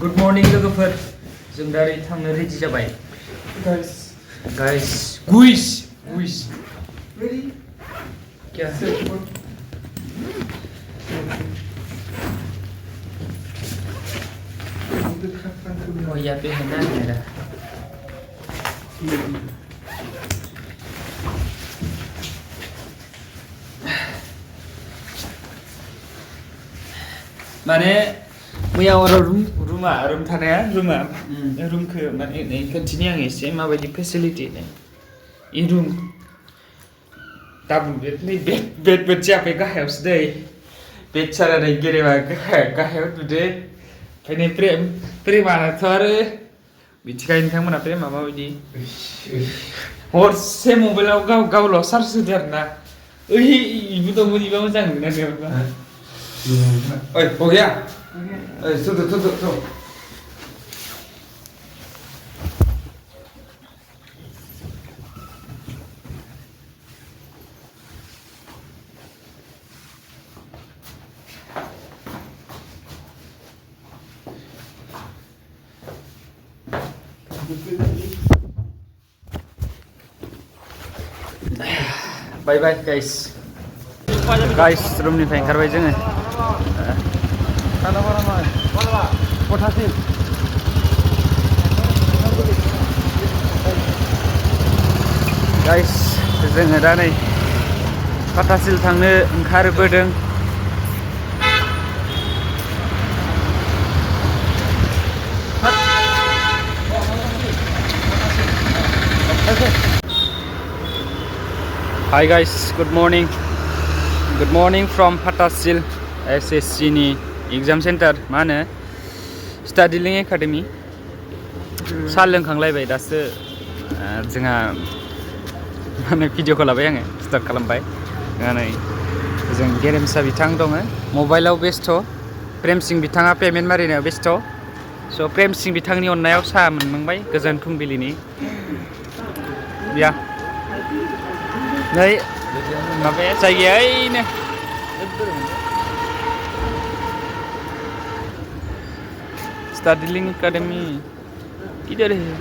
Good morning लोगोफोर जों दा थांनो रेडि जाबाय guys guys ready क्या oh यहाँ पे है ना मेरा माने मैया हराव रुम थानाया रुमखौ माने खोन्थिनि आं एसे माबायदि facility E room double bed नै बेड जाबाय गाहायावसो दै बेड सारानै गेरेबा गाहायाव दुदे ओंखायनो प्रेमाथ' आरो मिथिखायो नोंथांमोना प्रेमा माबायदि हरसे मबाइलाव गावल' चार्ज होदो आरोना ओइ इबो दं इबा मोजां मोना गैयाबा ओइ हो गया ओइ तो Bye bye guys रुमनिफ्राय ओंखारबाय जोङो guys जोङो दा नै पाटासिल थांनो ओंखारबोदों Hi guys, good morning from Patasil SSC ni exam center mana studying academy सा लोंखांलायबाय दासो जोंहा माने भिडिअखौ लाबाय आङो स्टार्ट खालामबाय नै जों गेरेमसा बिथां दङ मबाइलाव बेस्थ प्रेमसिं बिथाङा पेमेन्ट मारिनायाव बेस्थ स प्रेमसिं बिथांनि अननायाव साहा मोनलोंबाय गोजोन फुंबिलिनि या नै माबाया जायगाया ओइनो स्टाडिलिं एकाडेमी किधर है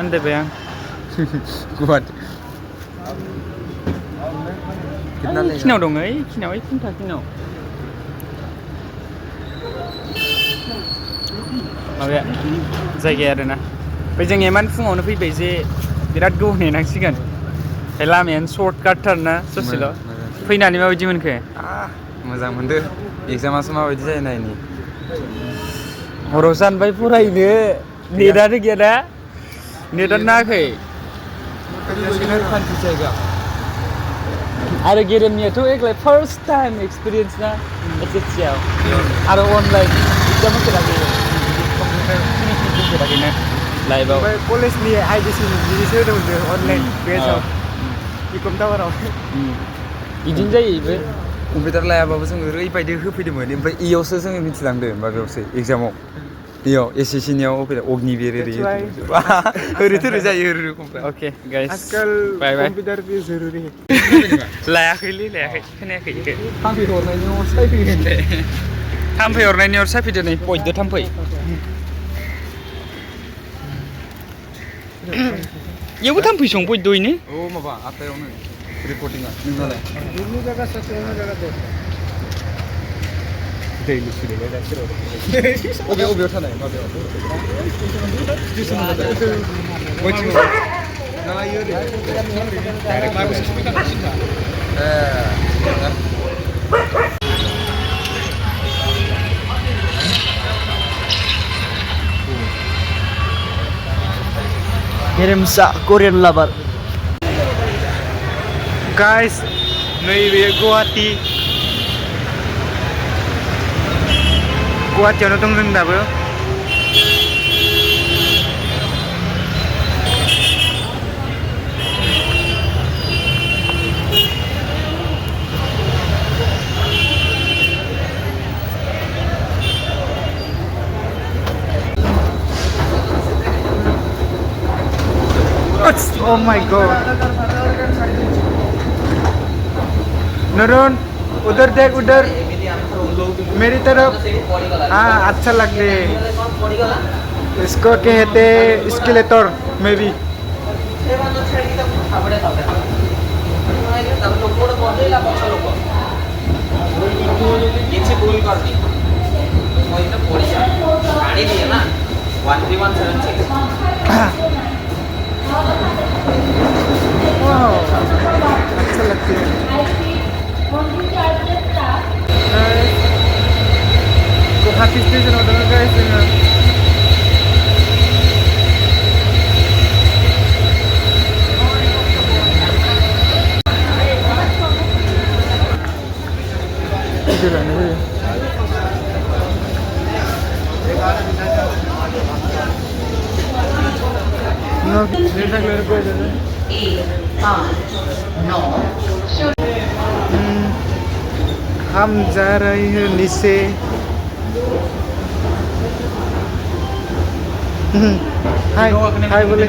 अंदर पे गुवाहाटी खिनाव दङ ओइ खिनाव ओइ खुन्था खिनाव माबाया जायगाया आरोना ओमफ्राय जों इमान फुङावनो फैबाय जे बिराद गोबाव नेनांसिगोन लामायानो सर्टकाटथार ना ससेल' फैनानै माबायदि मोनखो मोजां मोनदो एग्जामासो माबायदि जायो नायनि हराव सानबाय फरायनो नेटानो गैया ना नेटानो नाङाखै आरो गेरेमनियाथ' एकलाय फार्स्ट टाइम एक्सपिरियेन्स ना एसएससियाव आरो अनलाइन एग्जाम होफेराखैना लाइभआव कलेजनि आइडिसि बिदिसो होदोंमोन अनलाइन बेसाव इकम टावाराव बिदिनो जायो इबो कम्पिउटार लायाबाबो जों ओरैबायदि होफैदोंमोन ओमफ्राय इयावसो जोङो मिथिलांदों माबायावसो एग्जामाव इयाव एसएससिनियाव अग्निबीर ओरै जायो ओके गाइस आजकल बाय बाय कम्पिउटार की जरूरी है लायाखै खोनायाखै थाम्फै हरनायनि अर सायफैगोन दे थाम्फै हरनायनि अर सायफैदो नै पयदो थाम्फै इयावबो थाम्फै संफैदोयनो औ माबा आटायावनो रिपर्टिंआ नोंनालाय दुरनि जायगा सासेयावनो जायगा दे दै लुसुदैलाय दा सोराव अबेयाव थानाय माबायाव स्टेसनाव वaiting ना इयो डाइरेक्ट माबासो सफैखानांसिगोन गेरेमसा कोरियान लाभार गाइस नैबे गुवाहाटीयावनो दं जों दाबो Oh my god. Narun, उधर देख उधर मेरी तरफ हाँ अच्छा लगते इसको कहते स्केलेटर मे बी କିଛି ଭୁଲ କରିନି ମୁଁ ଏଇଟା ପଢିଛା ଗାଡ଼ି ଦିଏ ନା 13176 वाह अच्छा लगती है गुवाहाटी स्टेशन उधर गए थे इधर आने को No, kita keluar kau je. हम जा रहे हैं नीचे हाय हाय बोले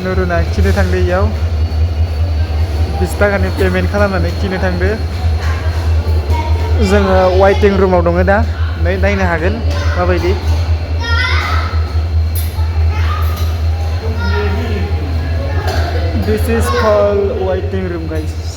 Narun kini थांदो इयाव 20 थाखानि पेमेन्ट खालामनानै किनो थांदो जोङो वेटिं रुमाव दङ दा नायनो हागोन माबायदि This is called waiting room guys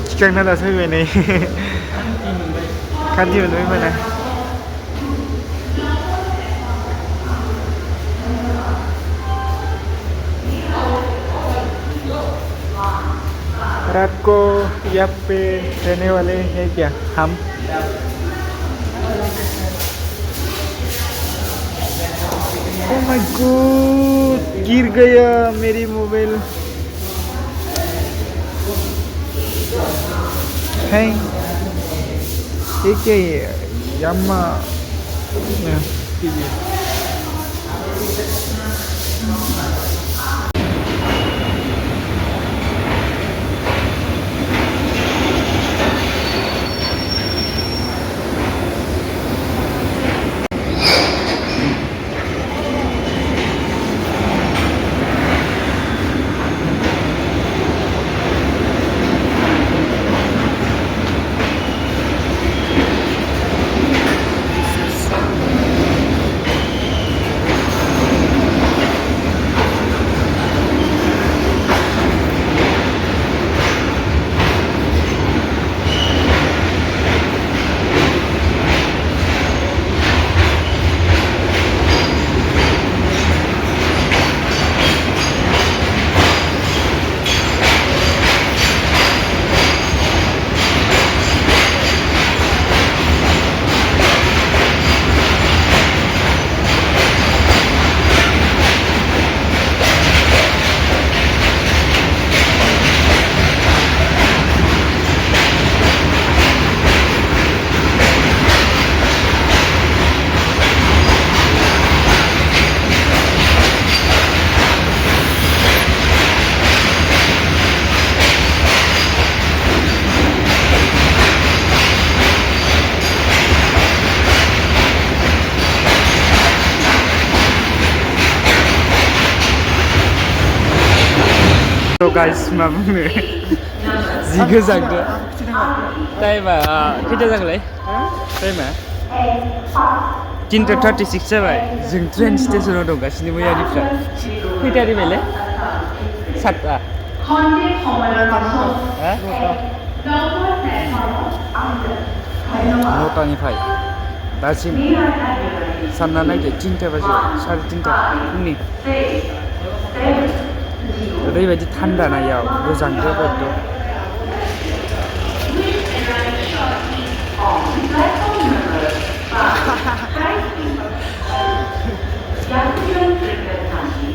Chicken thật là xinh vậy này khăn nhiều nữa mà này रात को यहाँ पे रहने वाले हैं क्या हम Oh my god गिर गया मेरी mobile Hey, ini Yama, ya, TV. Guys मा बुंनो जि गोजांदो टाइमा खैथा जागोनलाय टाइमा 3:36 जाबाय जों ट्रेन स्टेशनाव दंगासिनो मैयानिफ्राय खैथानिफ्रायलाय 7टा न'टानिफ्राय दासिम सानना नायदो 3टा बाजियाव 3:30 फुंनि ओरैबायदि थान्दा नायाव गोजांदो बड्ड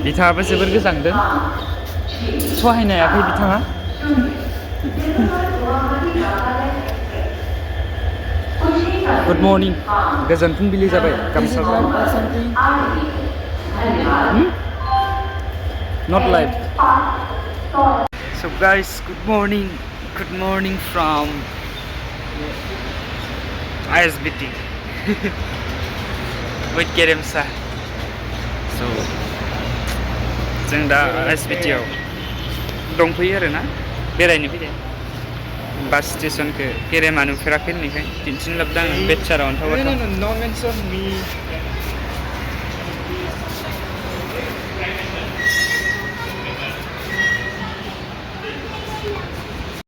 बिथाङाबो जोबोर गोजांदों सहायनो हायाखै बिथाङा गुड मर्निं गोजोन फुंबिलि जाबाय गामसा not live so guys good morning from ISBT with Keremsa so जों दा ISBT आव दंफैयो आरोना बेरायनो फैदों बास स्टेशनखौ केरेमा नुफेराखै होननायखाय दिन्थिनो लाबोदों आं बेटसाराव No mention me